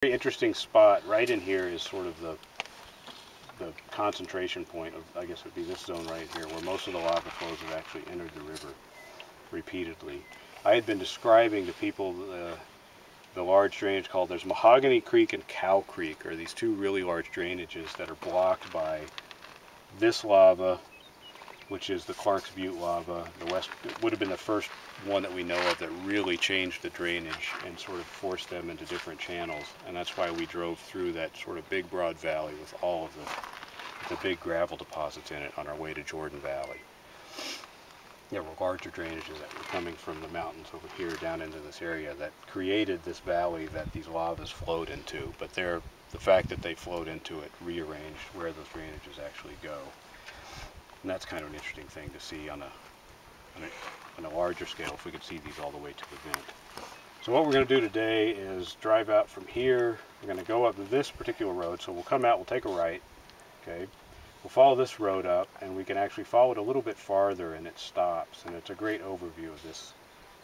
Very interesting spot right in here is sort of the concentration point of, I guess it would be this zone right here, where most of the lava flows have actually entered the river repeatedly. I had been describing to people the large drainage called, there's Mahogany Creek and Cow Creek, are these two really large drainages that are blocked by this lava, which is the Clark's Butte lava. The west, it would have been the first one that we know of that really changed the drainage and sort of forced them into different channels, and that's why we drove through that sort of big broad valley with all of the big gravel deposits in it on our way to Jordan Valley. There were larger drainages that were coming from the mountains over here down into this area that created this valley that these lavas flowed into, but the fact that they flowed into it rearranged where those drainages actually go. And that's kind of an interesting thing to see on a larger scale, if we could see these all the way to the vent. So what we're going to do today is drive out from here. We're going to go up this particular road. So we'll come out, we'll take a right, okay? We'll follow this road up, and we can actually follow it a little bit farther, and it stops. And it's a great overview of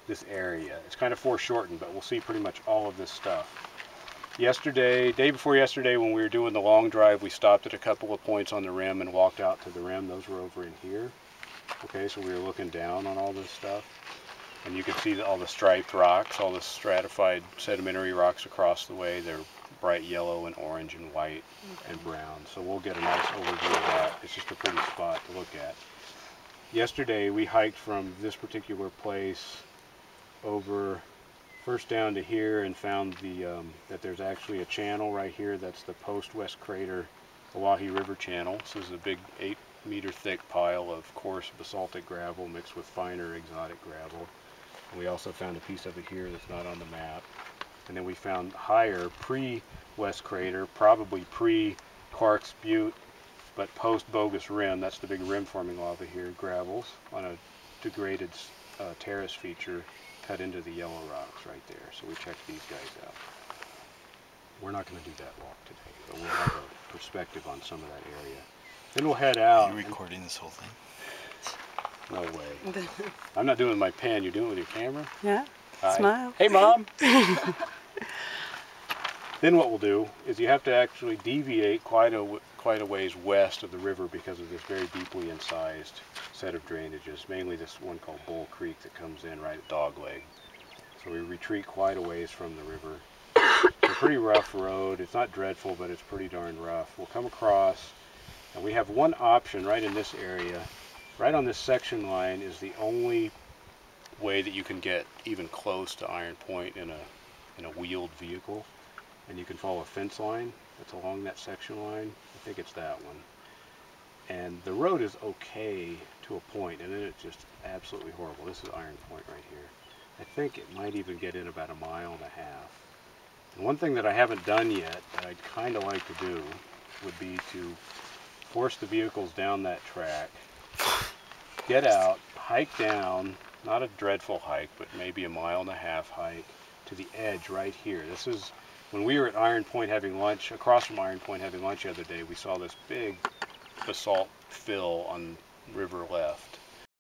this area. It's kind of foreshortened, but we'll see pretty much all of this stuff. Day before yesterday, when we were doing the long drive, we stopped at a couple of points on the rim and walked out to the rim. Those were over in here. Okay, so we were looking down on all this stuff, and you can see all the striped rocks, all the stratified sedimentary rocks across the way. They're bright yellow and orange and white and brown. So we'll get a nice overview of that. It's just a pretty spot to look at. Yesterday we hiked from this particular place over first down to here and found that there's actually a channel right here. That's the post-west crater Owyhee River channel. This is a big 8-meter thick pile of coarse basaltic gravel mixed with finer exotic gravel. And we also found a piece of it here that's not on the map. And then we found higher pre-West Crater, probably pre-Clark's Butte, but post-Bogus Rim, that's the big rim-forming lava here, gravels on a degraded terrace feature cut into the yellow rocks right there. So we checked these guys out. We're not going to do that walk today, but we'll have a perspective on some of that area. Then we'll head out. Are you recording this whole thing? No way. I'm not doing it with my pen. You're doing it with your camera? Yeah. Hi. Smile. Hey, Mom! Then what we'll do is you have to actually deviate quite a ways west of the river because of this very deeply incised set of drainages, mainly this one called Bull Creek that comes in right at Dogleg. So we retreat quite a ways from the river. It's a pretty rough road. It's not dreadful, but it's pretty darn rough. We'll come across, and we have one option right in this area. Right on this section line is the only way that you can get even close to Iron Point in a wheeled vehicle. And you can follow a fence line that's along that section line. I think it's that one. And the road is okay to a point, and then it's just absolutely horrible. This is Iron Point right here. I think it might even get in about 1.5 miles. And one thing that I haven't done yet that I'd kind of like to do would be to force the vehicles down that track, get out, hike down, not a dreadful hike, but maybe 1.5 mile hike to the edge right here. This is when we were at Iron Point having lunch, across from Iron Point having lunch the other day, we saw this big basalt fill on river left.